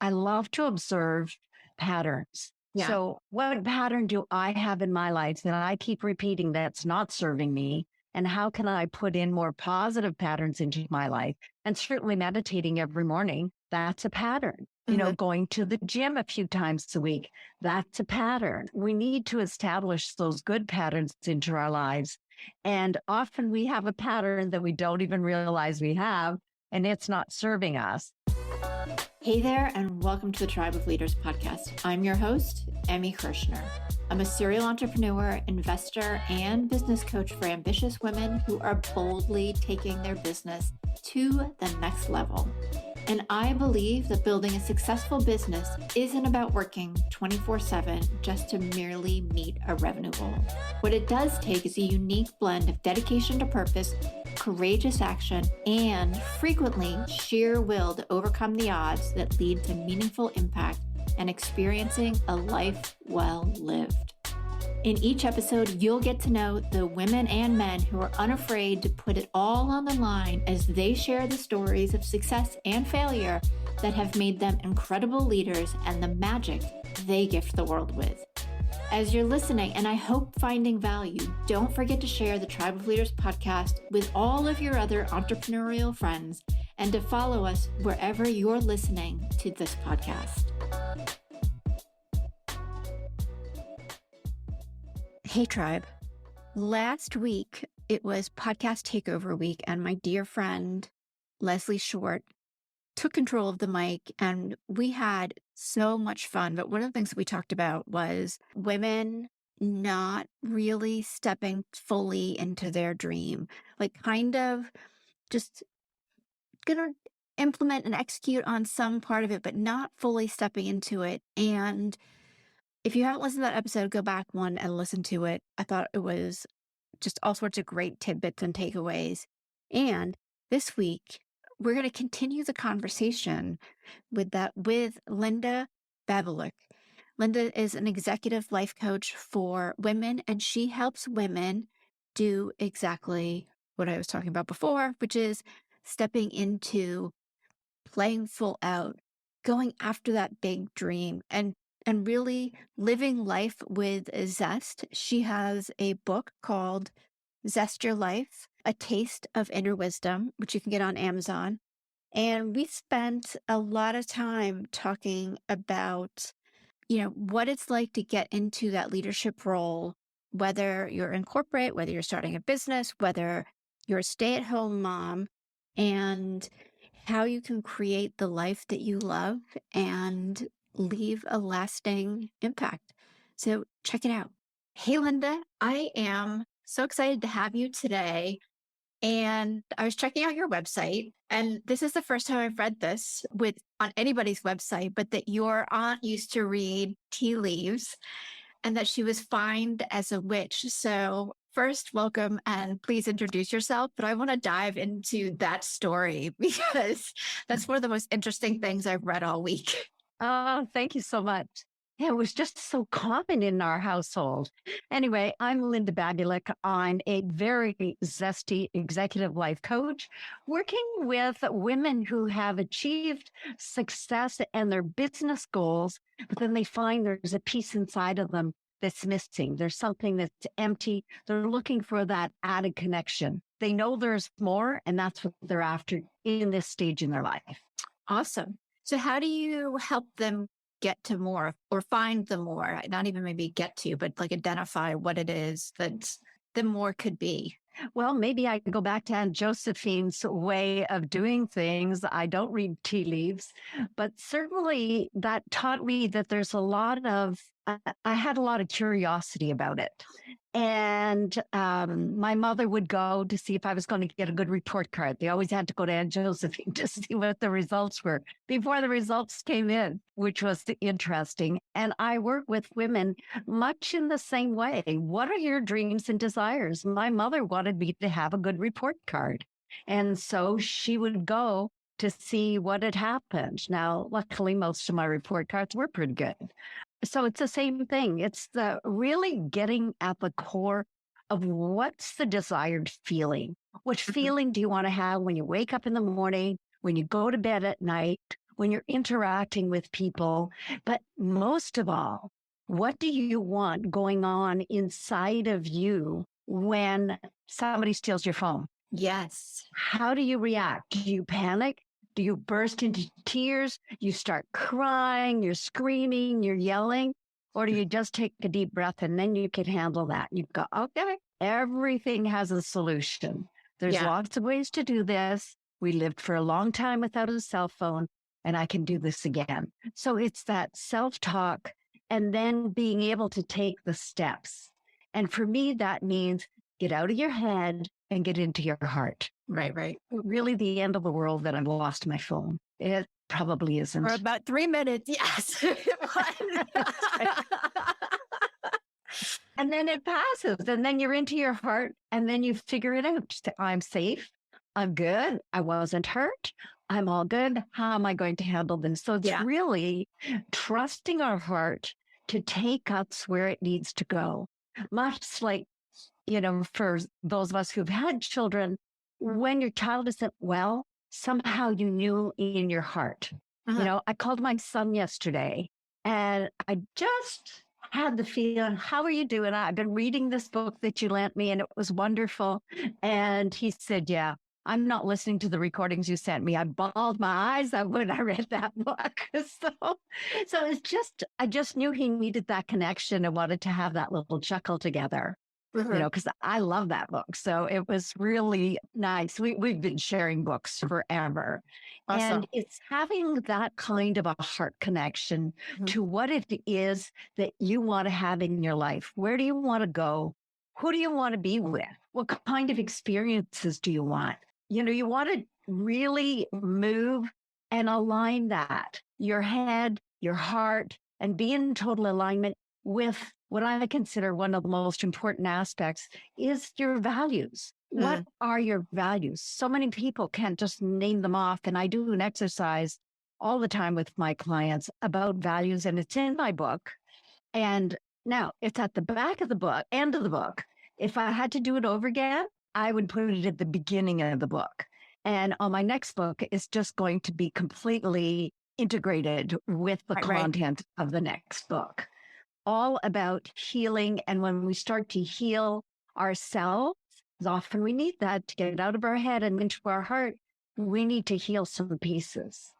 I love to observe patterns. Yeah. So what pattern do I have in my life that I keep repeating that's not serving me? And how can I put in more positive patterns into my life? And certainly meditating every morning, that's a pattern. Going to the gym a few times a week, that's a pattern. We need to establish those good patterns into our lives. And often we have a pattern that we don't even realize we have, and it's not serving us. Hey there, and welcome to the Tribe of Leaders podcast. I'm your host, Emmy Kirshner. I'm a serial entrepreneur, investor, and business coach for ambitious women who are boldly taking their business to the next level. And I believe that building a successful business isn't about working 24/7 just to merely meet a revenue goal. What it does take is a unique blend of dedication to purpose, courageous action, and frequently sheer will to overcome the odds that lead to meaningful impact and experiencing a life well lived. In each episode, you'll get to know the women and men who are unafraid to put it all on the line as they share the stories of success and failure that have made them incredible leaders and the magic they gift the world with. As you're listening, and I hope finding value, don't forget to share the Tribe of Leaders podcast with all of your other entrepreneurial friends and to follow us wherever you're listening to this podcast. Hey, Tribe. Last week, it was podcast takeover week, and my dear friend, Leslie Short, took control of the mic, and we had so much fun. But one of the things that we talked about was women not really stepping fully into their dream, like kind of just gonna implement and execute on some part of it, but not fully stepping into it. And if you haven't listened to that episode, go back one and listen to it. I thought it was just all sorts of great tidbits and takeaways. And this week, we're going to continue the conversation with Linda Babulic. Linda is an executive life coach for women, and she helps women do exactly what I was talking about before, which is stepping into playing full out, going after that big dream, and really living life with a zest. She has a book called Zest Your Life, A Taste of Inner Wisdom, which you can get on Amazon. And we spent a lot of time talking about, what it's like to get into that leadership role, whether you're in corporate, whether you're starting a business, whether you're a stay-at-home mom, and how you can create the life that you love and leave a lasting impact. So check it out. Hey, Linda, I am so excited to have you today. And I was checking out your website, and this is the first time I've read this on anybody's website, but that your aunt used to read tea leaves and that she was fined as a witch. So first, welcome, and please introduce yourself. But I want to dive into that story because that's one of the most interesting things I've read all week. Oh, thank you so much. Yeah, it was just so common in our household. Anyway, I'm Linda Babulic. I'm a very zesty executive life coach working with women who have achieved success in their business goals, but then they find there's a piece inside of them that's missing. There's something that's empty. They're looking for that added connection. They know there's more, and that's what they're after in this stage in their life. Awesome. So how do you help them get to more or find the more? Not even maybe get to, but like identify what it is that the more could be. Well, maybe I could go back to Aunt Josephine's way of doing things. I don't read tea leaves, but certainly that taught me that there's I had a lot of curiosity about it. And my mother would go to see if I was going to get a good report card. They always had to go to Aunt Josephine to see what the results were before the results came in, which was interesting. And I work with women much in the same way. What are your dreams and desires? My mother wanted me to have a good report card. And so she would go to see what had happened. Now, luckily, most of my report cards were pretty good. So it's the same thing. It's the really getting at the core of what's the desired feeling. What feeling do you want to have when you wake up in the morning, when you go to bed at night? when you're interacting with people. But most of all, what do you want going on inside of you when somebody steals your phone? Yes. How do you react? Do you panic? Do you burst into tears? You start crying, you're screaming, you're yelling? Or do you just take a deep breath and then you can handle that? You go, okay, everything has a solution. There's Yeah. lots of ways to do this. We lived for a long time without a cell phone, and I can do this again. So it's that self talk and then being able to take the steps. And for me, that means get out of your head and get into your heart. Right. Really the end of the world that I've lost my phone. It probably For isn't. about 3 minutes. Yes. And then it passes, and then you're into your heart, and then you figure it out. Just, I'm safe. I'm good. I wasn't hurt. I'm all good. How am I going to handle this? So it's Yeah. really trusting our heart to take us where it needs to go. Much like, for those of us who've had children, when your child isn't well, somehow you knew in your heart. I called my son yesterday and I just had the feeling, how are you doing? I've been reading this book that you lent me and it was wonderful. And he said, yeah, I'm not listening to the recordings you sent me. I bawled my eyes out when I read that book. So I just knew he needed that connection and wanted to have that little chuckle together. Because I love that book. So it was really nice. We've been sharing books forever. Awesome. And it's having that kind of a heart connection to what it is that you want to have in your life. Where do you want to go? Who do you want to be with? What kind of experiences do you want? You want to really move and align that, your head, your heart, and be in total alignment with what I consider one of the most important aspects is your values. What are your values? So many people can't just name them off. And I do an exercise all the time with my clients about values, and it's in my book. And now it's at the back of the book, end of the book. If I had to do it over again, I would put it at the beginning of the book. And on my next book, it's just going to be completely integrated with the content of the next book. All about healing. And when we start to heal ourselves, often we need that to get out of our head and into our heart. We need to heal some pieces.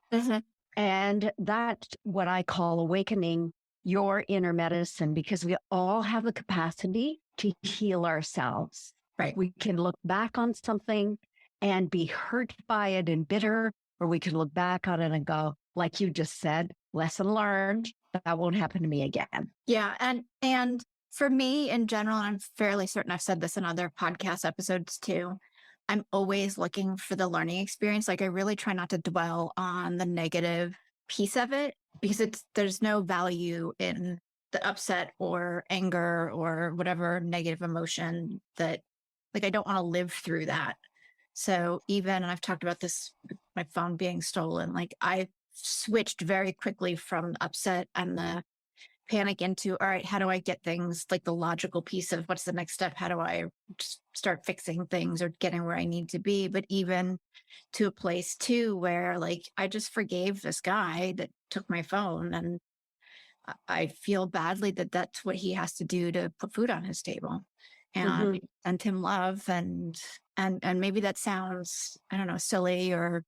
And that's what I call awakening your inner medicine, because we all have the capacity to heal ourselves. Right. We can look back on something and be hurt by it and bitter, or we can look back on it and go, like you just said, lesson learned. That won't happen to me again. Yeah. And for me in general, and I'm fairly certain I've said this in other podcast episodes too, I'm always looking for the learning experience. Like I really try not to dwell on the negative piece of it, because there's no value in the upset or anger or whatever negative emotion that, like, I don't want to live through that. So even, and I've talked about this, my phone being stolen, like I switched very quickly from upset and the panic into, all right, how do I get things, like the logical piece of what's the next step? How do I start fixing things or getting where I need to be? But even to a place too, where like, I just forgave this guy that took my phone, and I feel badly that that's what he has to do to put food on his table, and send him love. And maybe that sounds, I don't know, silly or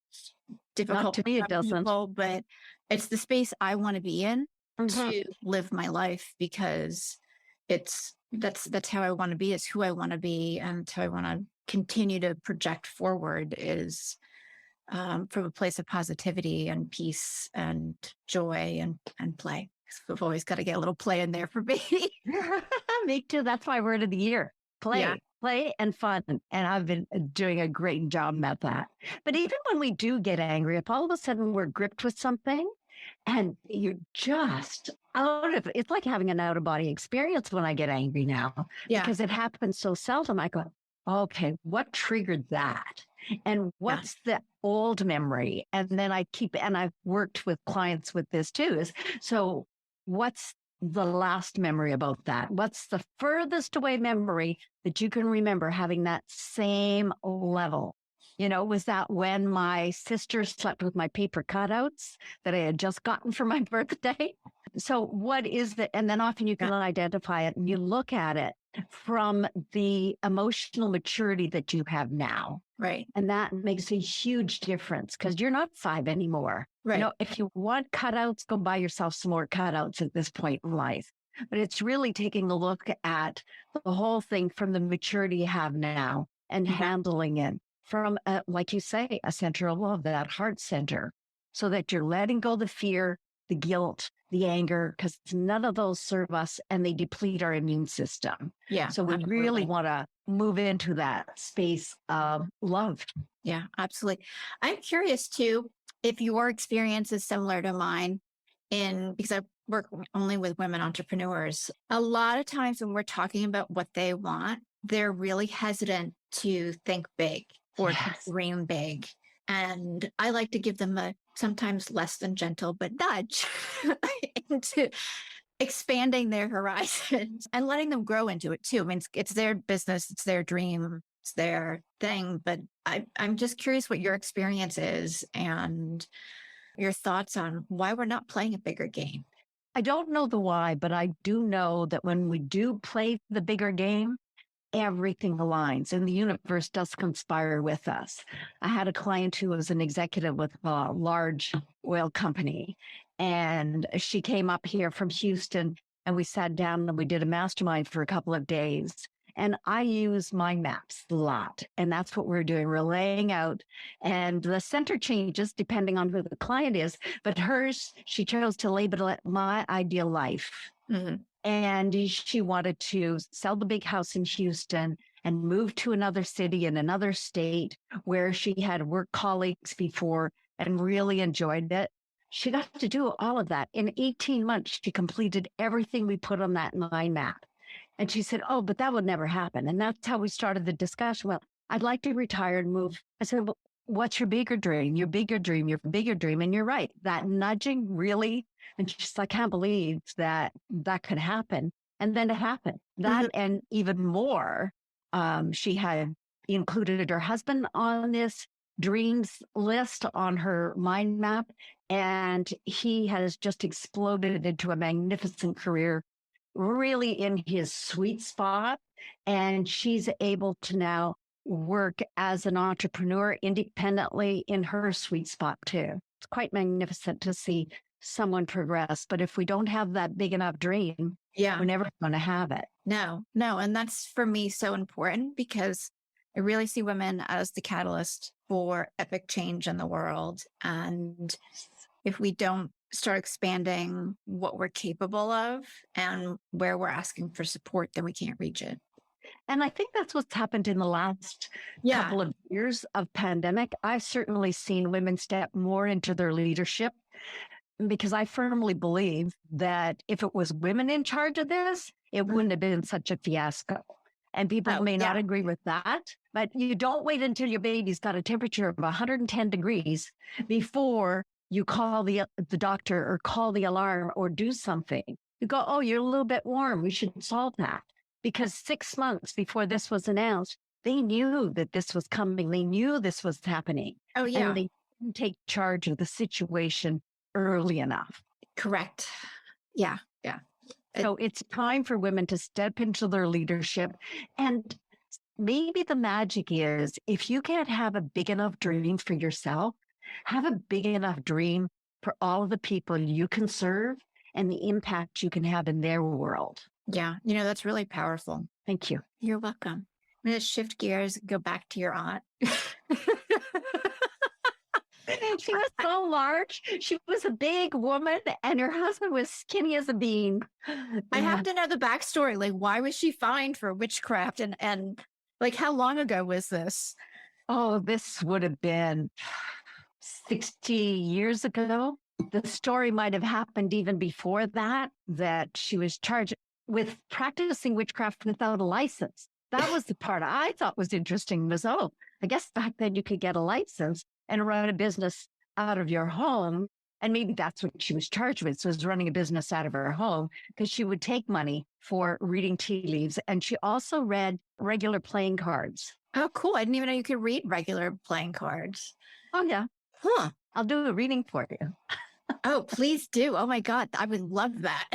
difficult. Not to me, it doesn't. People, but it's the space I want to be in to live my life, because that's how I want to be, is who I want to be, and how I want to continue to project forward is from a place of positivity and peace and joy and play. We've always got to get a little play in there for me. Me too. That's my word of the year. Play. Yeah. Play and fun. And I've been doing a great job at that. But even when we do get angry, if all of a sudden we're gripped with something and you're just out of it, it's like having an out of body experience when I get angry now, because it happens so seldom. I go, okay, what triggered that? And what's the old memory? And then and I've worked with clients with this too, is so what's the last memory about that? What's the furthest away memory that you can remember having that same level Was that when my sister slept with my paper cutouts that I had just gotten for my birthday? So, what is that? And then often you Yeah. can identify it and you look at it from the emotional maturity that you have now. Right. And that makes a huge difference because you're not 5 anymore. Right. If you want cutouts, go buy yourself some more cutouts at this point in life. But it's really taking a look at the whole thing from the maturity you have now and Yeah. handling it from, like you say, a center of love, that heart center, so that you're letting go the fear, the guilt, the anger, because none of those serve us and they deplete our immune system. Yeah. So we really want to move into that space of love. Yeah, absolutely. I'm curious too if your experience is similar to mine because I work only with women entrepreneurs. A lot of times when we're talking about what they want, they're really hesitant to think big or to Yes. dream big. And I like to give them a sometimes less than gentle, but nudge into expanding their horizons and letting them grow into it too. I mean, it's their business, it's their dream, it's their thing. But I'm just curious what your experience is and your thoughts on why we're not playing a bigger game. I don't know the why, but I do know that when we do play the bigger game, everything aligns and the universe does conspire with us. I had a client who was an executive with a large oil company, and she came up here from Houston and we sat down and we did a mastermind for a couple of days. And I use mind maps a lot. And that's what we're doing. We're laying out, and the center changes depending on who the client is. But hers, she chose to label it my ideal life. Mm-hmm. And she wanted to sell the big house in Houston and move to another city in another state where she had work colleagues before and really enjoyed it. She got to do all of that. In 18 months, she completed everything we put on that mind map. And she said, oh, but that would never happen. And that's how we started the discussion. Well, I'd like to retire and move. I said, well, what's your bigger dream? Your bigger dream, your bigger dream. And you're right. That nudging really, and she's like, I can't believe that could happen. And then it happened. That and even more, she had included her husband on this dreams list on her mind map. And he has just exploded into a magnificent career, really in his sweet spot. And she's able to now work as an entrepreneur independently in her sweet spot too. It's quite magnificent to see someone progress. But if we don't have that big enough dream, we're never going to have it. No. And that's for me so important because I really see women as the catalyst for epic change in the world. And if we don't start expanding what we're capable of and where we're asking for support, then we can't reach it. And I think that's what's happened in the last couple of years of pandemic. I've certainly seen women step more into their leadership because I firmly believe that if it was women in charge of this, it wouldn't have been such a fiasco. And people may not agree with that, but you don't wait until your baby's got a temperature of 110 degrees before you call the doctor or call the alarm or do something. You go, oh, you're a little bit warm. We should solve that. Because 6 months before this was announced, they knew that this was coming. They knew this was happening. Oh, yeah. And they didn't take charge of the situation early enough. Correct. Yeah. So it's time for women to step into their leadership. And maybe the magic is if you can't have a big enough dream for yourself, have a big enough dream for all of the people you can serve and the impact you can have in their world. Yeah. That's really powerful. Thank you. You're welcome. I'm going to shift gears, go back to your aunt. She was so large. She was a big woman and her husband was skinny as a bean. I have to know the backstory. Like, why was she fined for witchcraft? And like, how long ago was this? Oh, this would have been 60 years ago. The story might have happened even before that she was charged with practicing witchcraft without a license. That was the part I thought was interesting was, I guess back then you could get a license and run a business out of your home. And maybe that's what she was charged with. So was running a business out of her home because she would take money for reading tea leaves. And she also read regular playing cards. Oh, cool. I didn't even know you could read regular playing cards. Oh, yeah. Huh. I'll do a reading for you. Oh, please do. Oh my God. I would love that.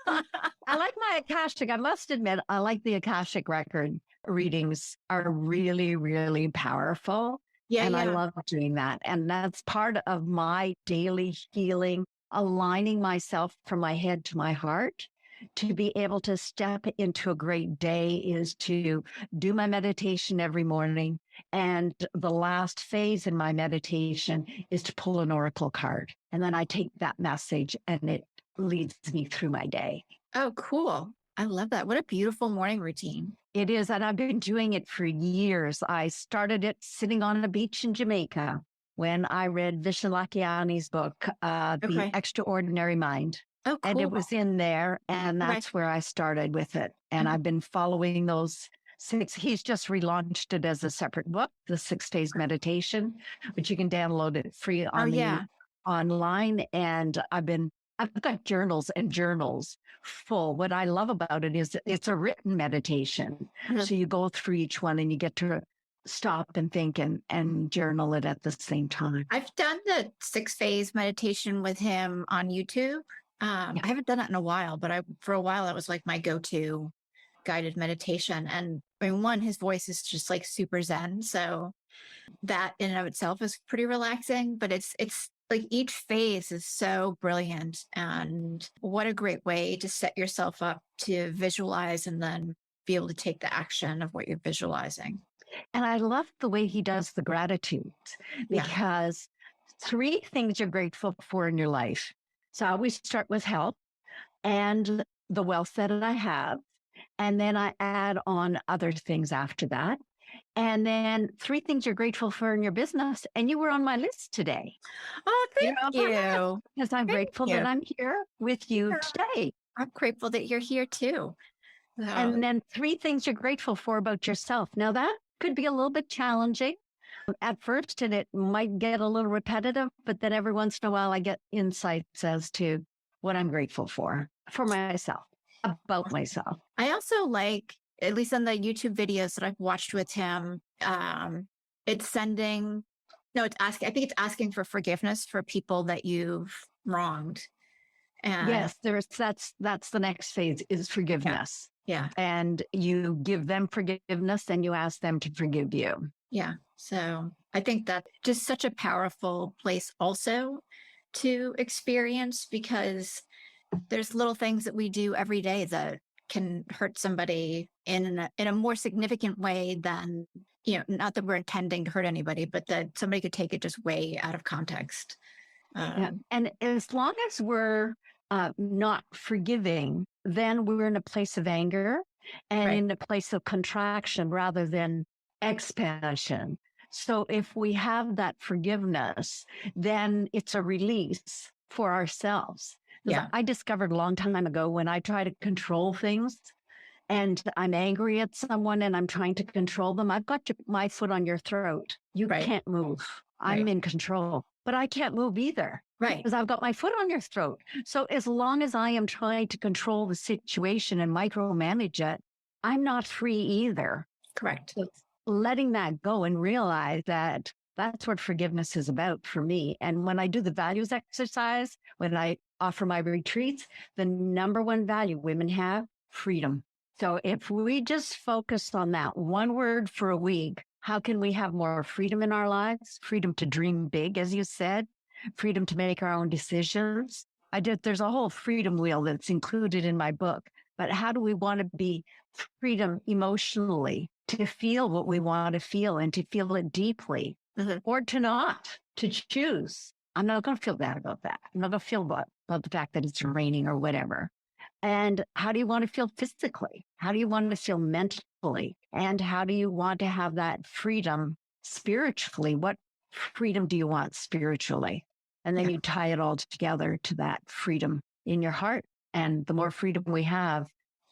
I like my Akashic. I must admit, I like the Akashic record readings are really, really powerful. Yeah, And I yeah. love doing that. And that's part of my daily healing, aligning myself from my head to my heart. To be able to step into a great day is to do my meditation every morning. And the last phase in my meditation is to pull an oracle card. And then I take that message and it leads me through my day. Oh, cool. I love that. What a beautiful morning routine. It is. And I've been doing it for years. I started it sitting on a beach in Jamaica when I read Vishnalakiani's book, The Okay. Extraordinary Mind. Oh, And it cool. was in there. And Okay. that's where I started with it. And I've been following those six. He's just relaunched it as a separate book, The 6 Days Meditation, but you can download it free Oh, on the yeah. online. And I've got journals and journals full. What I love about it is it's a written meditation. Mhm. So you go through each one and you get to stop and think and journal it at the same time. I've done the 6 phase meditation with him on YouTube. I haven't done it in a while, but for a while, that was like my go-to guided meditation. And I mean, one, his voice is just like super zen. So that in and of itself is pretty relaxing, but it's like each phase is so brilliant. And what a great way to set yourself up to visualize and then be able to take the action of what you're visualizing. And I love the way he does the gratitude Yeah. because 3 things you're grateful for in your life. So I always start with health and the wealth that I have. And then I add on other things after that. And then 3 things you're grateful for in your business. And you were on my list today. Oh, You thank know, you. because I'm Thank grateful you. that I'm here with you Yeah. today. I'm grateful that you're here too. So, And then 3 things you're grateful for about yourself. Now, that could be a little bit challenging at first, and it might get a little repetitive, but then every once in a while, I get insights as to what I'm grateful for myself, about myself. I also like, at least on the YouTube videos that I've watched with him, it's sending, no, it's asking, I think it's asking for forgiveness for people that you've wronged. And Yes, that's the next phase is yeah, forgiveness. yeah, And you give them forgiveness and you ask them to forgive you. yeah. So I think that's just such a powerful place also to experience, because there's little things that we do every day that can hurt somebody in a more significant way than, not that we're intending to hurt anybody, but that somebody could take it just way out of context. Yeah. And as long as we're not forgiving, then we're in a place of anger and Right. in a place of contraction rather than expansion. So if we have that forgiveness, then it's a release for ourselves. Because Yeah. I discovered a long time ago when I try to control things and I'm angry at someone and I'm trying to control them, I've got my foot on your throat. You Right. can't move. I'm Right. in control, but I can't move either Right. because I've got my foot on your throat. So as long as I am trying to control the situation and micromanage it, I'm not free either. Correct. So letting that go and realize that that's what forgiveness is about for me. And when I do the values exercise, when I offer my retreats, the number one value women have, freedom. So if we just focus on that one word for a week, how can we have more freedom in our lives? Freedom to dream big, as you said, freedom to make our own decisions. There's a whole freedom wheel that's included in my book, but how do we want to be freedom emotionally to feel what we want to feel and to feel it deeply or to not, to choose? I'm not going to feel bad about that. I'm not going to feel about the fact that it's raining or whatever. And how do you want to feel physically? How do you want to feel mentally? And how do you want to have that freedom spiritually? What freedom do you want spiritually? And then you tie it all together to that freedom in your heart. And the more freedom we have,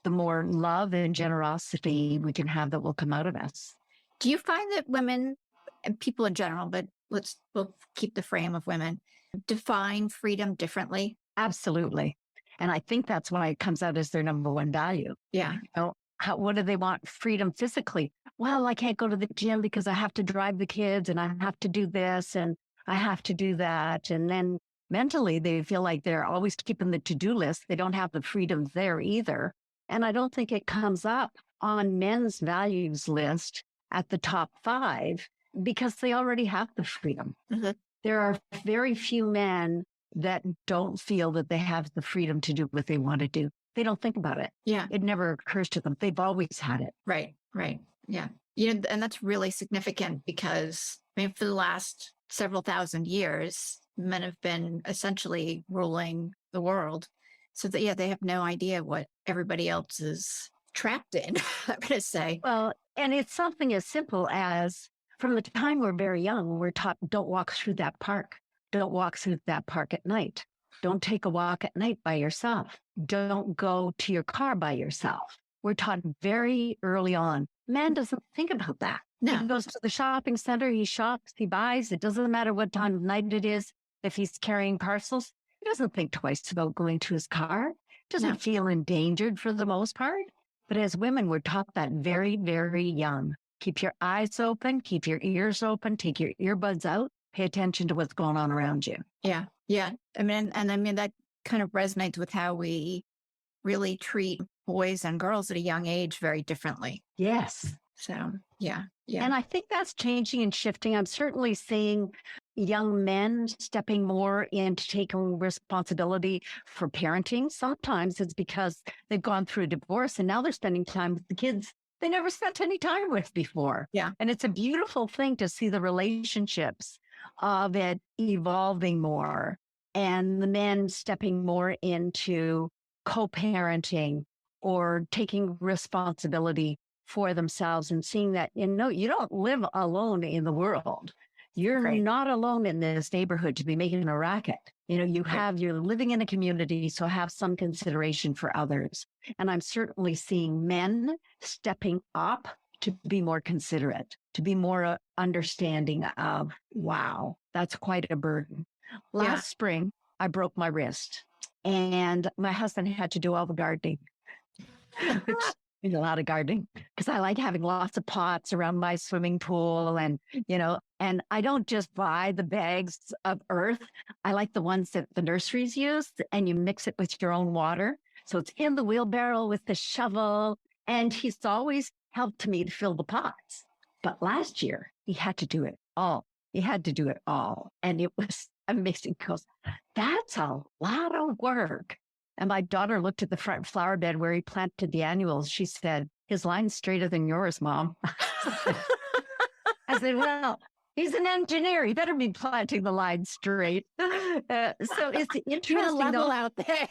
the more love and generosity we can have that will come out of us. Do you find that women and people in general, but we'll keep the frame of women, define freedom differently. Absolutely. And I think that's why it comes out as their number one value. Yeah. You know, what do they want? Freedom physically. Well, I can't go to the gym because I have to drive the kids and I have to do this and I have to do that. And then mentally, they feel like they're always keeping the to-do list. They don't have the freedom there either. And I don't think it comes up on men's values list at the top 5 because they already have the freedom. Mm-hmm. There are very few men that don't feel that they have the freedom to do what they want to do. They don't think about it. Yeah. It never occurs to them. They've always had it. Right. Yeah. And that's really significant because, I mean, for the last several thousand years, men have been essentially ruling the world. So that, they have no idea what everybody else is trapped in, I'm going to say. Well, and it's something as simple as from the time we're very young, we're taught, don't walk through that park. Don't walk through that park at night. Don't take a walk at night by yourself. Don't go to your car by yourself. We're taught very early on. Man doesn't think about that. No. He goes to the shopping center, he shops, he buys. It doesn't matter what time of night it is. If he's carrying parcels, he doesn't think twice about going to his car. Doesn't feel endangered for the most part. But as women, we're taught that very, very young. Keep your eyes open, keep your ears open, take your earbuds out. Pay attention to what's going on around you. Yeah. I mean, that kind of resonates with how we really treat boys and girls at a young age very differently. Yes. So, yeah. And I think that's changing and shifting. I'm certainly seeing young men stepping more into taking responsibility for parenting. Sometimes it's because they've gone through a divorce and now they're spending time with the kids they never spent any time with before. Yeah. And it's a beautiful thing to see the relationships of it evolving more and the men stepping more into co-parenting or taking responsibility for themselves and seeing that, you don't live alone in the world. You're not alone in this neighborhood to be making a racket. You're living in a community, so have some consideration for others. And I'm certainly seeing men stepping up to be more considerate, to be more understanding of, wow, that's quite a burden. Last spring, I broke my wrist and my husband had to do all the gardening, which a lot of gardening because I like having lots of pots around my swimming pool and I don't just buy the bags of earth. I like the ones that the nurseries use and you mix it with your own water. So it's in the wheelbarrow with the shovel and he's always helped me to fill the pots. But last year he had to do it all. And it was amazing because that's a lot of work. And my daughter looked at the front flower bed where he planted the annuals. She said, his line's straighter than yours, Mom. I said, well, he's an engineer. He better be planting the line straight. So it's interesting. Level out there.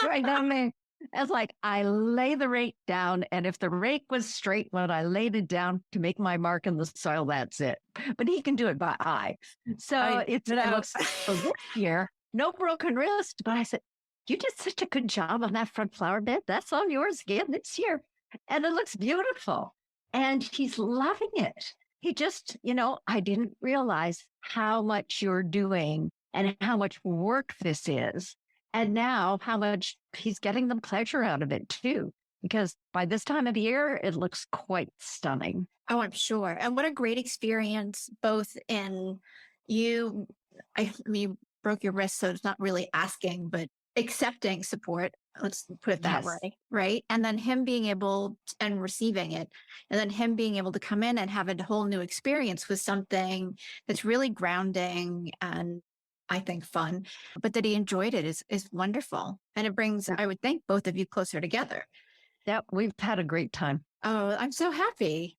Right. I mean, it's like I lay the rake down. And if the rake was straight when I laid it down to make my mark in the soil, that's it. But he can do it by eye. So it looks for this year, no broken wrist. But I said, you did such a good job on that front flower bed. That's all yours again this year. And it looks beautiful. And he's loving it. He just, I didn't realize how much you're doing and how much work this is. And now how much he's getting the pleasure out of it too. Because by this time of year, it looks quite stunning. Oh, I'm sure. And what a great experience, both in you broke your wrist, so it's not really asking, but accepting support, let's put it that way, right? And then him being able and receiving it, and then him being able to come in and have a whole new experience with something that's really grounding and I think fun, but that he enjoyed it is wonderful. And it brings, I would think, both of you closer together. Yep, we've had a great time. Oh, I'm so happy.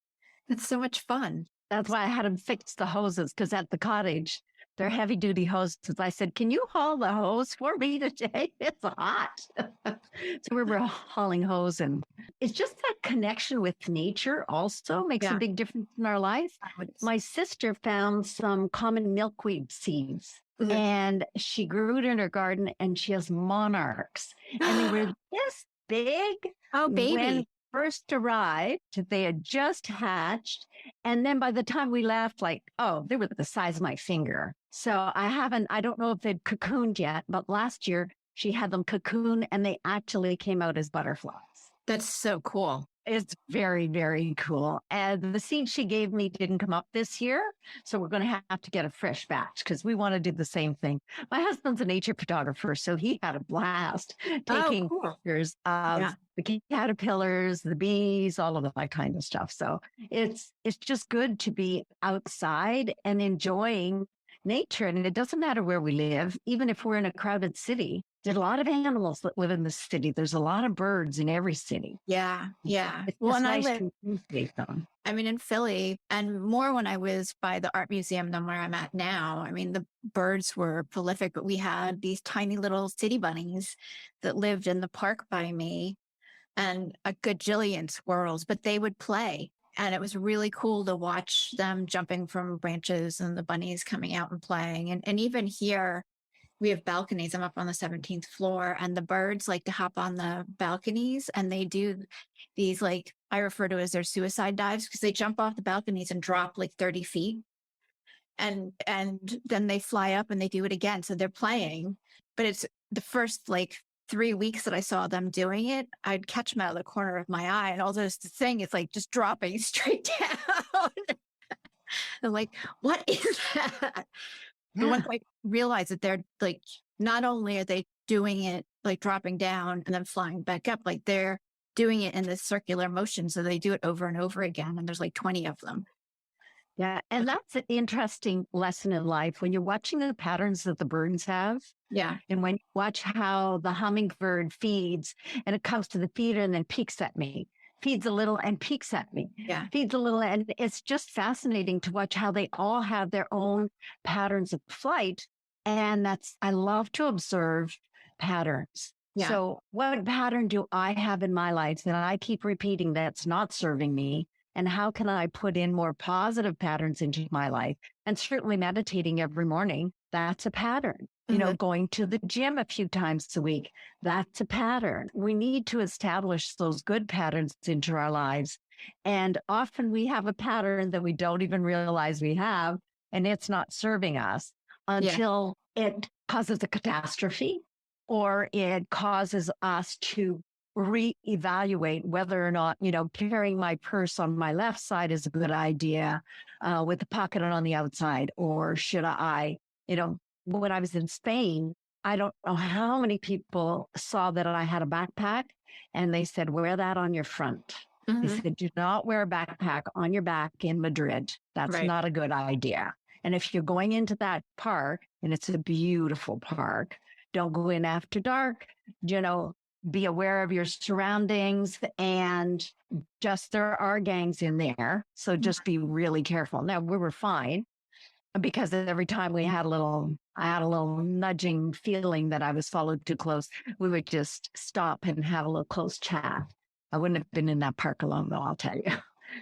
It's so much fun. That's why I had him fix the hoses, because at the cottage, they're heavy duty hoses. I said, can you haul the hose for me today? It's hot. So we were hauling hose. And it's just that connection with nature also makes a big difference in our life. My sister found some common milkweed seeds and she grew it in her garden and she has monarchs. And they were this big. Oh, baby. first arrived, they had just hatched. And then by the time we left, like, oh, they were the size of my finger. So I don't know if they'd cocooned yet, but last year she had them cocoon and they actually came out as butterflies. That's so cool. It's very, very cool. And the seed she gave me didn't come up this year. So we're going to have to get a fresh batch because we want to do the same thing. My husband's a nature photographer, so he had a blast taking pictures of the caterpillars, the bees, all of that kind of stuff. So it's just good to be outside and enjoying nature. And it doesn't matter where we live, even if we're in a crowded city. There's a lot of animals that live in the city. There's a lot of birds in every city. Yeah. It's nice to appreciate them. I mean, in Philly, and more when I was by the art museum than where I'm at now. I mean, the birds were prolific, but we had these tiny little city bunnies that lived in the park by me and a gajillion squirrels, but they would play. And it was really cool to watch them jumping from branches and the bunnies coming out and playing. And even here, we have balconies. I'm up on the 17th floor, and the birds like to hop on the balconies, and they do these, like, I refer to as their suicide dives, because they jump off the balconies and drop like 30 feet. And then they fly up and they do it again. So they're playing, but it's the first like 3 weeks that I saw them doing it, I'd catch them out of the corner of my eye, and all this thing is like just dropping straight down. I'm like, what is that? But once I realize that they're like, not only are they doing it like dropping down and then flying back up, like they're doing it in this circular motion. So they do it over and over again. And there's like 20 of them. Yeah. And that's an interesting lesson in life when you're watching the patterns that the birds have. Yeah. And when you watch how the hummingbird feeds and it comes to the feeder and then peeks at me, feeds a little and peeks at me, feeds a little. And it's just fascinating to watch how they all have their own patterns of flight. And I love to observe patterns. Yeah. So what pattern do I have in my life that I keep repeating that's not serving me? And how can I put in more positive patterns into my life? And certainly meditating every morning, that's a pattern. You know, going to the gym a few times a week, that's a pattern. We need to establish those good patterns into our lives. And often we have a pattern that we don't even realize we have, and it's not serving us until it causes a catastrophe or it causes us to reevaluate whether or not, carrying my purse on my left side is a good idea with the pocket on the outside, or should I, when I was in Spain, I don't know how many people saw that I had a backpack and they said, wear that on your front. They said, do not wear a backpack on your back in Madrid. That's not a good idea. And if you're going into that park, and it's a beautiful park, don't go in after dark, be aware of your surroundings, and there are gangs in there. So just be really careful. Now we were fine, because every time I had a little nudging feeling that I was followed too close, we would just stop and have a little close chat. I wouldn't have been in that park alone, though, I'll tell you.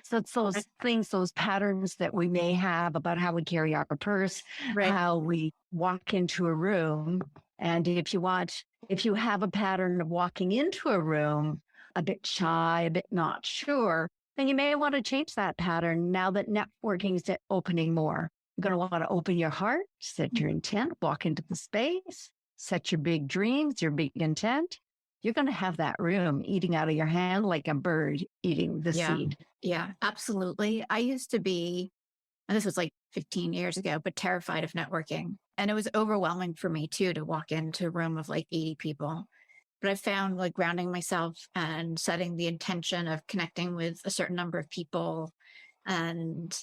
So it's those things, those patterns that we may have about how we carry our purse, how we walk into a room. And if you have a pattern of walking into a room a bit shy, a bit not sure, then you may want to change that pattern now that networking is opening more. You're going to want to open your heart, set your intent, walk into the space, set your big dreams, your big intent. You're going to have that room eating out of your hand like a bird eating the seed. Yeah, absolutely. I used to be, and this was like 15 years ago, but terrified of networking. And it was overwhelming for me too, to walk into a room of like 80 people. But I found like grounding myself and setting the intention of connecting with a certain number of people and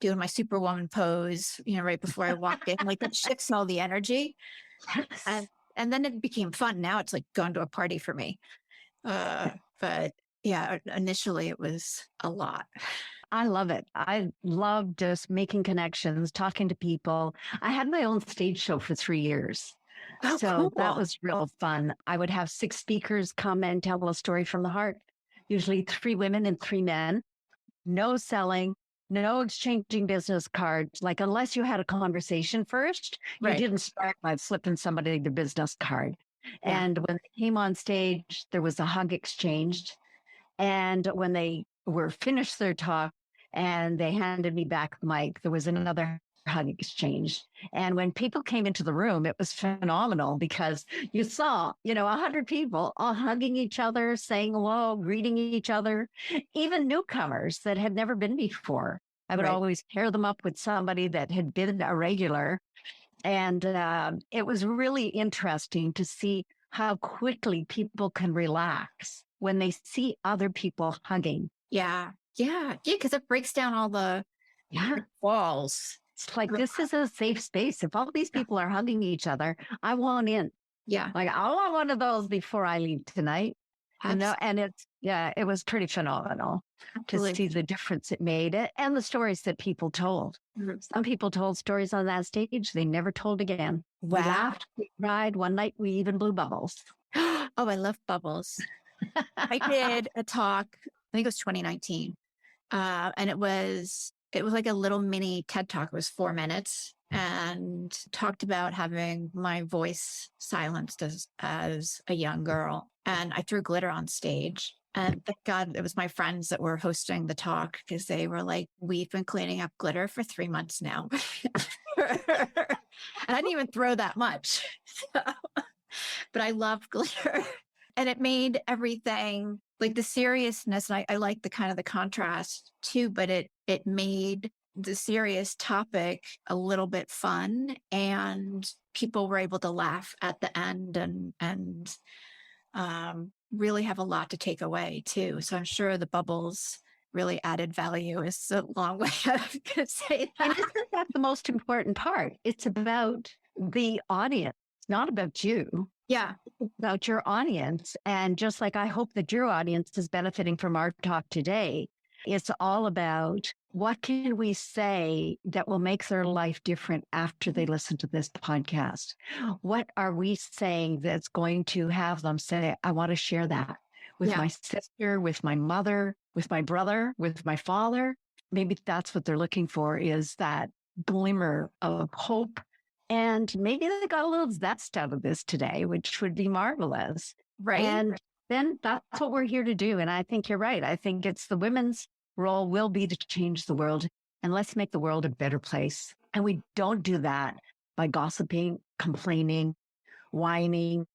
doing my superwoman pose, right before I walked in, like that shifts all the energy. And then it became fun. Now it's like going to a party for me. But yeah, initially it was a lot. I love it. I love just making connections, talking to people. I had my own stage show for 3 years. Oh, so cool. That was real fun. I would have 6 speakers come and tell a story from the heart, usually 3 women and 3 men. No selling, no exchanging business cards. Like, unless you had a conversation first, you didn't start by flipping somebody the business card. And when they came on stage, there was a hug exchanged. And when they were finished their talk and they handed me back the mic, there was another hug exchange. And when people came into the room, it was phenomenal because you saw, 100 people all hugging each other, saying hello, greeting each other, even newcomers that had never been before. I would Right. always pair them up with somebody that had been a regular. And it was really interesting to see how quickly people can relax when they see other people hugging. Yeah. Yeah. Yeah. Because it breaks down all the Yeah. walls. It's like this is a safe space. If all these people are hugging each other, I want in. Yeah. Like I want one of those before I leave tonight. And it was pretty phenomenal to see Absolutely. the difference it made and the stories that people told. Mhm. Some people told stories on that stage they never told again. We Wow. laughed, we cried. One night we even blew bubbles. Oh, I love bubbles. I did a talk, I think it was 2019. And it was like a little mini TED talk. It was 4 minutes and talked about having my voice silenced as a young girl. And I threw glitter on stage. And thank God it was my friends that were hosting the talk because they were like, we've been cleaning up glitter for 3 months now. And I didn't even throw that much. But I love glitter. And it made everything like the seriousness. And I like the kind of the contrast too, but it made the serious topic a little bit fun, and people were able to laugh at the end and really have a lot to take away too. So I'm sure the bubbles really added value is a long way. I'm going to say And that. isn't that the most important part? It's about the audience, not about you. Yeah. About your audience. And just like I hope that your audience is benefiting from our talk today, it's all about what can we say that will make their life different after they listen to this podcast? What are we saying that's going to have them say, I want to share that with Yeah. my sister, with my mother, with my brother, with my father? Maybe that's what they're looking for, is that glimmer of hope. And maybe they got a little zest out of this today, which would be marvelous. Right. And then that's what we're here to do. And I think you're right. I think it's the women's role will be to change the world, and let's make the world a better place. And we don't do that by gossiping, complaining, whining.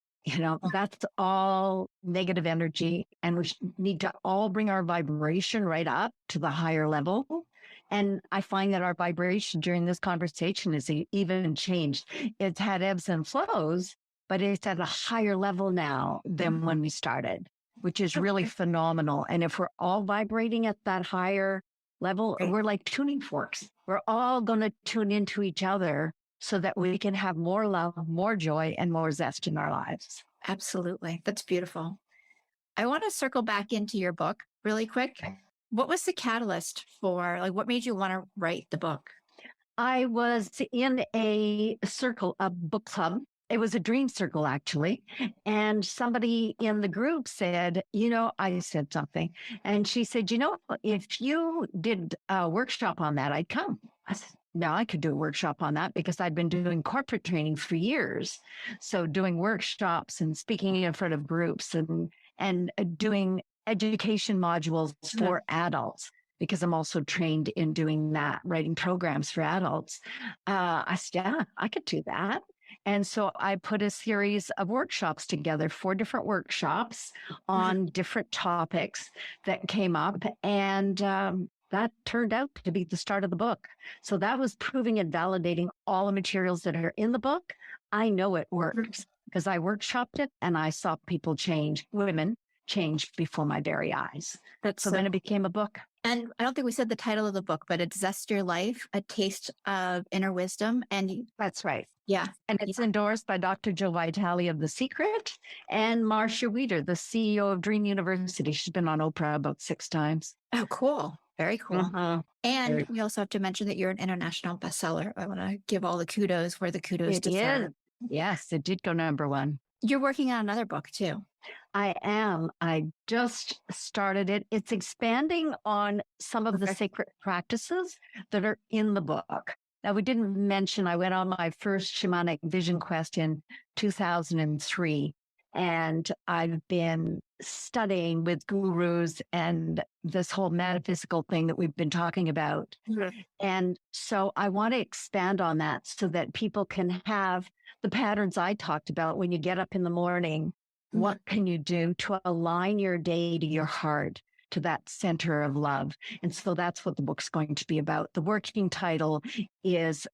That's all negative energy. And we need to all bring our vibration right up to the higher level. And I find that our vibration during this conversation is even changed. It's had ebbs and flows, but it's at a higher level now than when we started, which is really phenomenal. And if we're all vibrating at that higher level, we're like tuning forks. We're all going to tune into each other so that we can have more love, more joy, and more zest in our lives. Absolutely. That's beautiful. I want to circle back into your book really quick. What was the catalyst for, like, what made you want to write the book? I was in a circle, a book club. It was a dream circle, actually. And somebody in the group said, I said something. And she said, if you did a workshop on that, I'd come. I said, no, I could do a workshop on that because I'd been doing corporate training for years. So doing workshops and speaking in front of groups and doing education modules for adults, because I'm also trained in doing that, writing programs for adults. I said, yeah, I could do that. And so I put a series of workshops together, 4 different workshops on different topics that came up. And that turned out to be the start of the book. So that was proving and validating all the materials that are in the book. I know it works because I workshopped it and I saw people change, women change before my very eyes. So then it became a book. And I don't think we said the title of the book, but it's Zest Your Life, A Taste of Inner Wisdom. And that's right. Yeah. And it's endorsed by Dr. Joe Vitale of The Secret and Marcia Wieder, the CEO of Dream University. She's been on Oprah about 6 times. Oh, cool. Very cool. And we also have to mention that you're an international bestseller. I want to give all the kudos where the kudos deserve. Yes, it did go #1. You're working on another book too. I am. I just started it. It's expanding on some of the sacred practices that are in the book. Now, we didn't mention I went on my first Shamanic Vision quest in 2003, and I've been studying with gurus and this whole metaphysical thing that we've been talking about. Mhm. And so I want to expand on that so that people can have the patterns I talked about when you get up in the morning. What can you do to align your day to your heart, to that center of love? And so that's what the book's going to be about. The working title is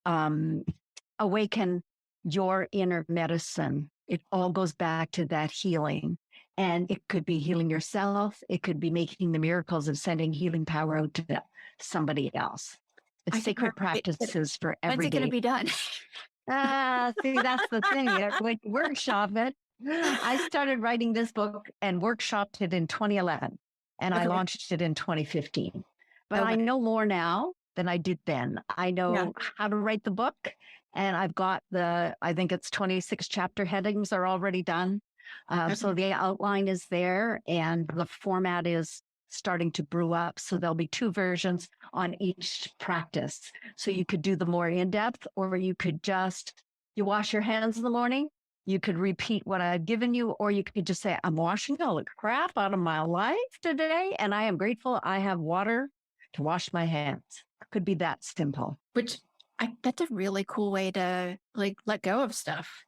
Awaken Your Inner Medicine. It all goes back to that healing. And it could be healing yourself. It could be making the miracles of sending healing power out to somebody else. It's I can sacred wait, practices for when's every it going to day. be done? See, that's the thing. When you workshop it, I started writing this book and workshopped it in 2011, and I Okay. launched it in 2015. But I Okay. know more now than I did then. I Yeah. know how to write the book, and I've got I think it's 26 chapter headings are already done. So Okay. the outline is there, and the format is starting to brew up. So there'll be 2 versions on each practice. So you could do the more in depth, or you could you wash your hands in the morning. You could repeat what I've given you, or you could just say, I'm washing all the crap out of my life today, and I am grateful I have water to wash my hands. It could be that simple. Which that's a really cool way to like let go of stuff.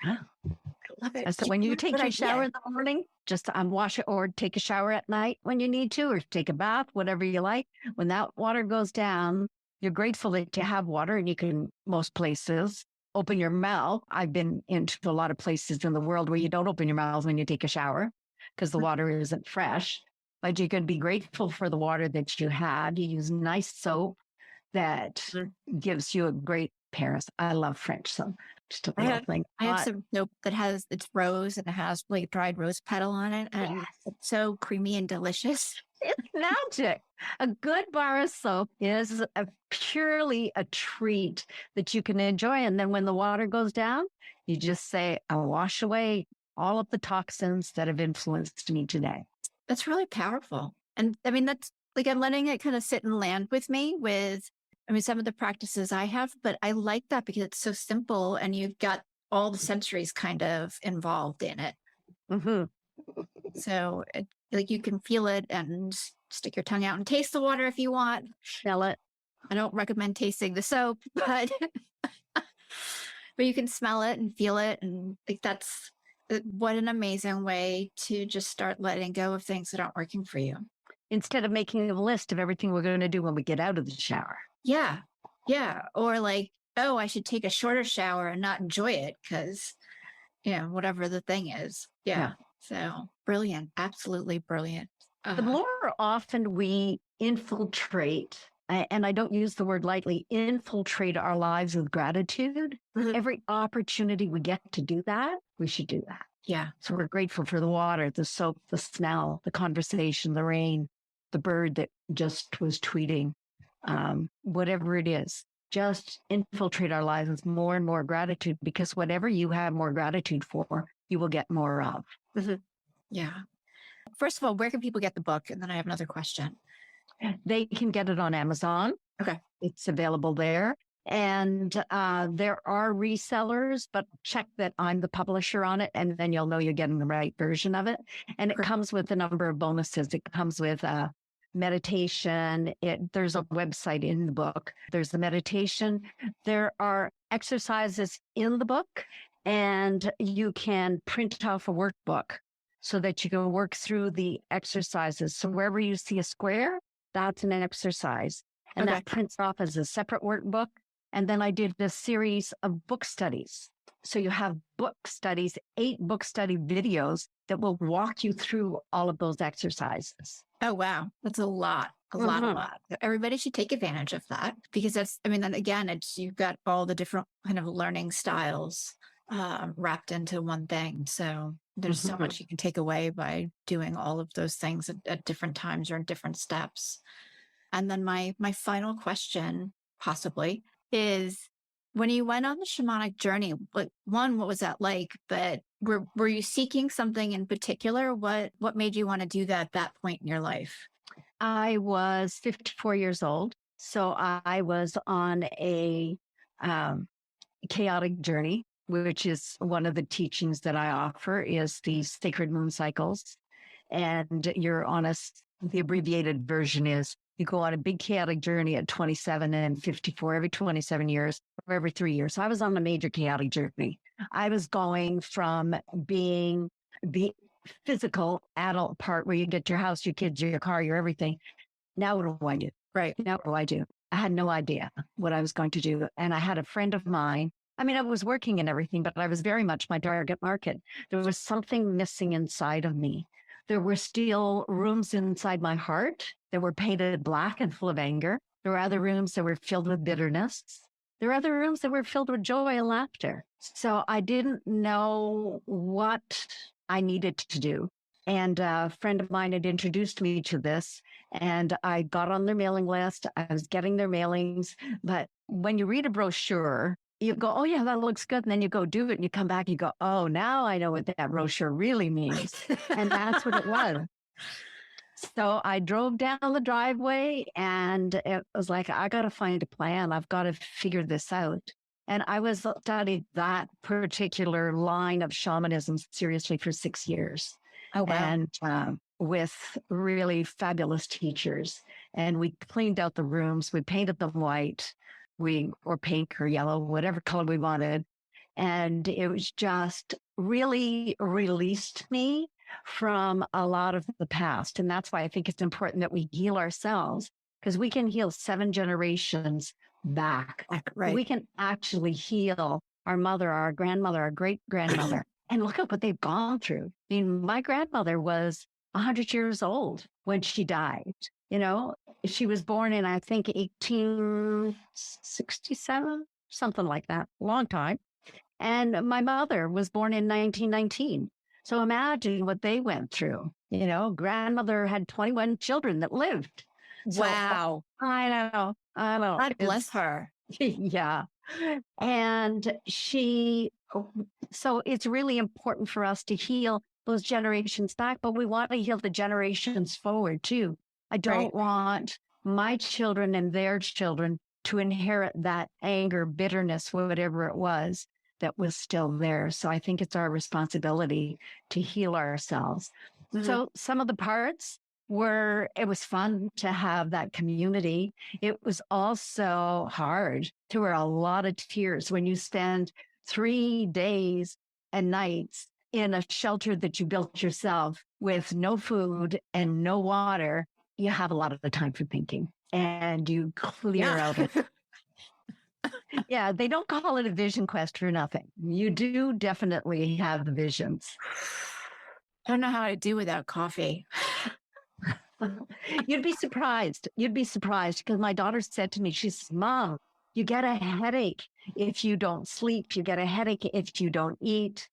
Huh? I love it. And so when you take Good your shower idea. in the morning, just wash it or take a shower at night when you need to, or take a bath, whatever you like. When that water goes down, you're grateful that you have water and you can, most places, open your mouth. I've been into a lot of places in the world where you don't open your mouth when you take a shower because the water isn't fresh. But you can be grateful for the water that you had. You use nice soap that gives you a great Paris. I love French soap. Just a little thing. I have some soap that has it's rose and it has like dried rose petal on it, and it's so creamy and delicious. It's magic. A good bar of soap is purely a treat that you can enjoy. And then when the water goes down, you just say, I'll wash away all of the toxins that have influenced me today. That's really powerful. And I mean, that's like I'm letting it kind of sit and land with me some of the practices I have, but I like that because it's so simple and you've got all the sensories kind of involved in it. Mm-hmm. So like you can feel it and stick your tongue out and taste the water if you want. Smell it. I don't recommend tasting the soap, but but you can smell it and feel it. And like that's what an amazing way to just start letting go of things that aren't working for you. Instead of making a list of everything we're going to do when we get out of the shower. Yeah. Yeah. Or like, oh, I should take a shorter shower and not enjoy it because, whatever the thing is. Yeah. So brilliant. Absolutely brilliant. The more often we infiltrate, and I don't use the word lightly, infiltrate our lives with gratitude, every opportunity we get to do that, we should do that. Yeah. So we're grateful for the water, the soap, the smell, the conversation, the rain, the bird that just was tweeting, whatever it is. Just infiltrate our lives with more and more gratitude, because whatever you have more gratitude for, you will get more of. Yeah. First of all, where can people get the book? And then I have another question. They can get it on Amazon. Okay. It's available there. And there are resellers, but check that I'm the publisher on it, and then you'll know you're getting the right version of it. And it comes with a number of bonuses. It comes with meditation. There's a website in the book. There's the meditation. There are exercises in the book, and you can print off a workbook so that you can work through the exercises. So wherever you see a square, that's an exercise. And that prints off as a separate workbook. And then I did this series of book studies. So you have book studies, 8 book study videos that will walk you through all of those exercises. Oh, wow. That's a lot. A lot. Everybody should take advantage of that because then again, you've got all the different kind of learning styles wrapped into one thing. So there's so much you can take away by doing all of those things at different times or in different steps. And then my final question, possibly, is when you went on the shamanic journey, what was that like? But were you seeking something in particular? What made you want to do that at that point in your life? I was 54 years old. So I was on a chaotic journey, which is one of the teachings that I offer is the sacred moon cycles. and you're on the abbreviated version is you go on a big chaotic journey at 27 and 54, every 27 years or every 3 years. So I was on a major chaotic journey. I was going from being the physical adult part where you get your house, your kids, your car, your everything. Now what do I do? Right. Now what do I do? I had no idea what I was going to do. And I had a friend of mine. I mean, I was working and everything, but I was very much my target market. There was something missing inside of me. There were still rooms inside my heart that were painted black and full of anger. There were other rooms that were filled with bitterness. There were other rooms that were filled with joy and laughter. So I didn't know what I needed to do. And a friend of mine had introduced me to this, and I got on their mailing list. I was getting their mailings. But when you read a brochure, you go, oh, yeah, that looks good. And then you go do it and you come back, you go, oh, now I know what that brochure really means. And that's what it was. So I drove down the driveway and it was like, I got to find a plan. I've got to figure this out. And I was studied that particular line of shamanism seriously for 6 years. Oh, wow. And with really fabulous teachers. And we cleaned out the rooms. We painted them white, or pink or yellow, whatever color we wanted. And it was just really released me from a lot of the past. And that's why I think it's important that we heal ourselves, because we can heal 7 generations back. Right. We can actually heal our mother, our grandmother, our great grandmother. And look at what they've gone through. I mean, my grandmother was 100 years old when she died. You know, she was born in, I think, 1867, something like that, a long time. And my mother was born in 1919. So imagine what they went through. You know, grandmother had 21 children that lived. Wow. So, I know. God bless her. Yeah. And so it's really important for us to heal those generations back, but we want to heal the generations forward too. I don't want my children and their children to inherit that anger, bitterness, whatever it was that was still there. So I think it's our responsibility to heal ourselves. Mm-hmm. So some of the parts it was fun to have that community. It was also hard. There were a lot of tears when you spend 3 days and nights in a shelter that you built yourself with no food and no water. You have a lot of the time for thinking and you clear out it. Yeah, they don't call it a vision quest for nothing. You do definitely have the visions. I don't know how to do without coffee. You'd be surprised. You'd be surprised because my daughter said to me, she says, Mom, you get a headache if you don't sleep. You get a headache if you don't eat.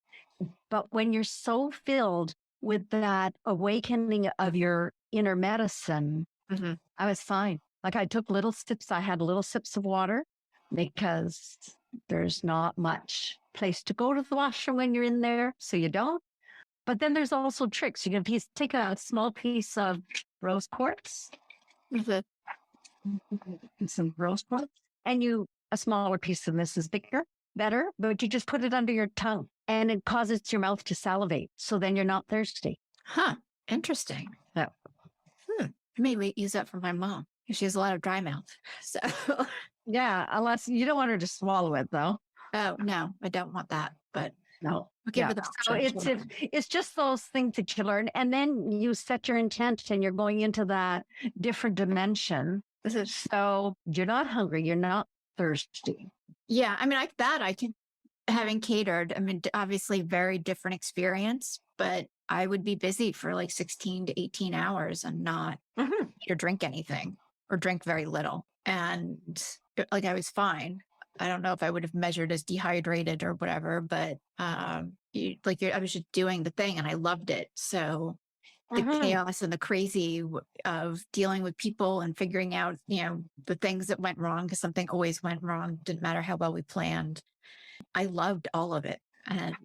But when you're so filled with that awakening of your inner medicine, mm-hmm. I was fine. Like I took little sips. I had little sips of water because there's not much place to go to the washroom when you're in there. So you don't. But then there's also tricks. You can take a small piece of rose quartz, some rose quartz, and a smaller piece than this is bigger, better, but you just put it under your tongue and it causes your mouth to salivate. So then you're not thirsty. Huh. Interesting. Yeah. Maybe use that for my mom. She has a lot of dry mouth. So yeah, unless you don't want her to swallow it though. Oh, no, I don't want that, but no. Yeah. So it's just those things that you learn. And then you set your intent and you're going into that different dimension. So you're not hungry. You're not thirsty. Yeah. I mean, like that, having catered, I mean, obviously very different experience, but I would be busy for like 16 to 18 hours and not eat or drink anything or drink very little. And like, I was fine. I don't know if I would have measured as dehydrated or whatever, but I was just doing the thing and I loved it. So the chaos and the crazy of dealing with people and figuring out, the things that went wrong, because something always went wrong, didn't matter how well we planned. I loved all of it. And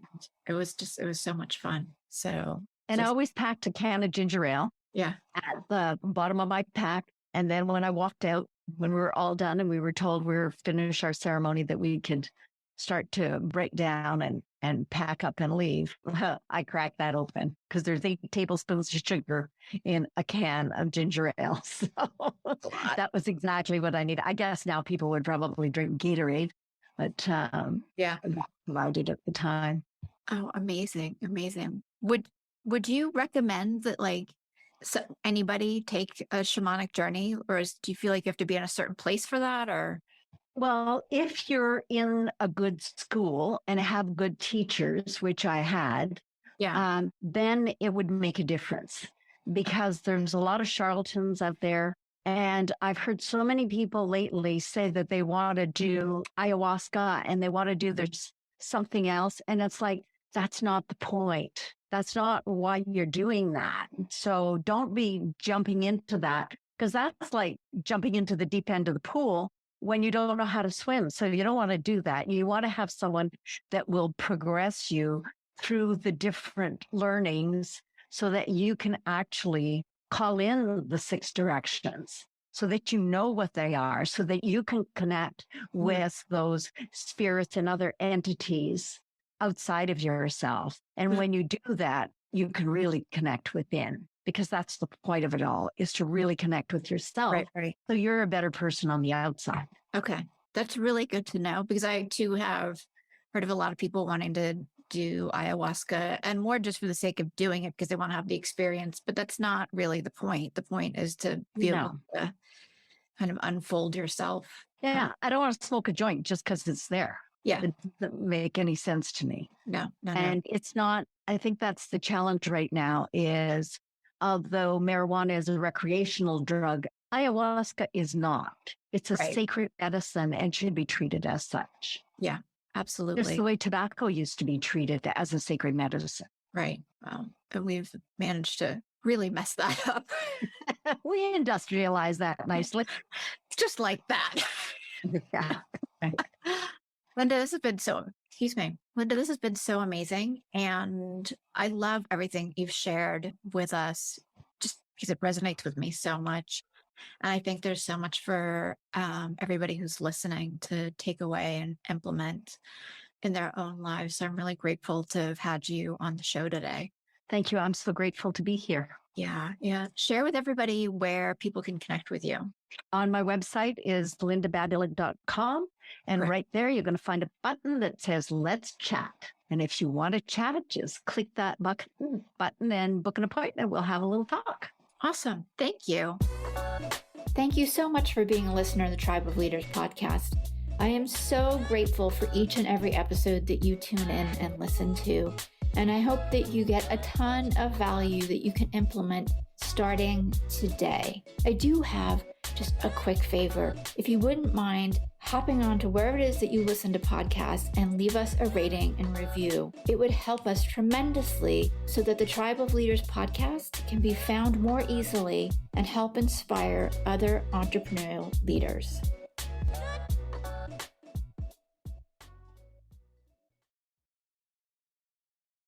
it was so much fun. So, and I always packed a can of ginger ale. Yeah. At the bottom of my pack. And then when I walked out, when we were all done and we were told we were finished our ceremony, that we could start to break down and pack up and leave, I crack that open because there's 8 tablespoons of sugar in a can of ginger ale. So that was exactly what I needed. I guess now people would probably drink Gatorade, but Yeah. allowed it at the time. Oh, amazing. Amazing. Would you recommend that anybody take a shamanic journey, or do you feel like you have to be in a certain place for that, or? Well, if you're in a good school and have good teachers, which I had, Yeah. then it would make a difference because there's a lot of charlatans out there. And I've heard so many people lately say that they want to do ayahuasca and they want to do something else. And it's like, that's not the point. That's not why you're doing that. So don't be jumping into that because that's like jumping into the deep end of the pool when you don't know how to swim. So you don't want to do that. You want to have someone that will progress you through the different learnings so that you can actually call in the 6 directions so that you know what they are, so that you can connect with those spirits and other entities outside of yourself. And when you do that, you can really connect within, because that's the point of it all, is to really connect with yourself. Right. So you're a better person on the outside. Okay. That's really good to know, because I too have heard of a lot of people wanting to do ayahuasca, and more just for the sake of doing it because they want to have the experience. But that's not really the point. The point is to be able to kind of unfold yourself. Yeah. I don't want to smoke a joint just because it's there. Yeah. It doesn't make any sense to me. No. And it's not, I think that's the challenge right now is, although marijuana is a recreational drug, ayahuasca is not. It's a sacred medicine and should be treated as such. Yeah, absolutely. Just the way tobacco used to be treated as a sacred medicine. Right. Wow. And we've managed to really mess that up. We industrialize that nicely. Just like that. Yeah. Linda, this has been Linda, this has been so amazing. And I love everything you've shared with us, just because it resonates with me so much. And I think there's so much for everybody who's listening to take away and implement in their own lives. So I'm really grateful to have had you on the show today. Thank you. I'm so grateful to be here. Yeah. Share with everybody where people can connect with you. On my website is lindababulic.com. And right there, you're going to find a button that says, let's chat. And if you want to chat, just click that button and book an appointment. We'll have a little talk. Awesome. Thank you. Thank you so much for being a listener of the Tribe of Leaders podcast. I am so grateful for each and every episode that you tune in and listen to. And I hope that you get a ton of value that you can implement starting today. I do have just a quick favor. If you wouldn't mind hopping on to wherever it is that you listen to podcasts and leave us a rating and review, it would help us tremendously so that the Tribe of Leaders podcast can be found more easily and help inspire other entrepreneurial leaders.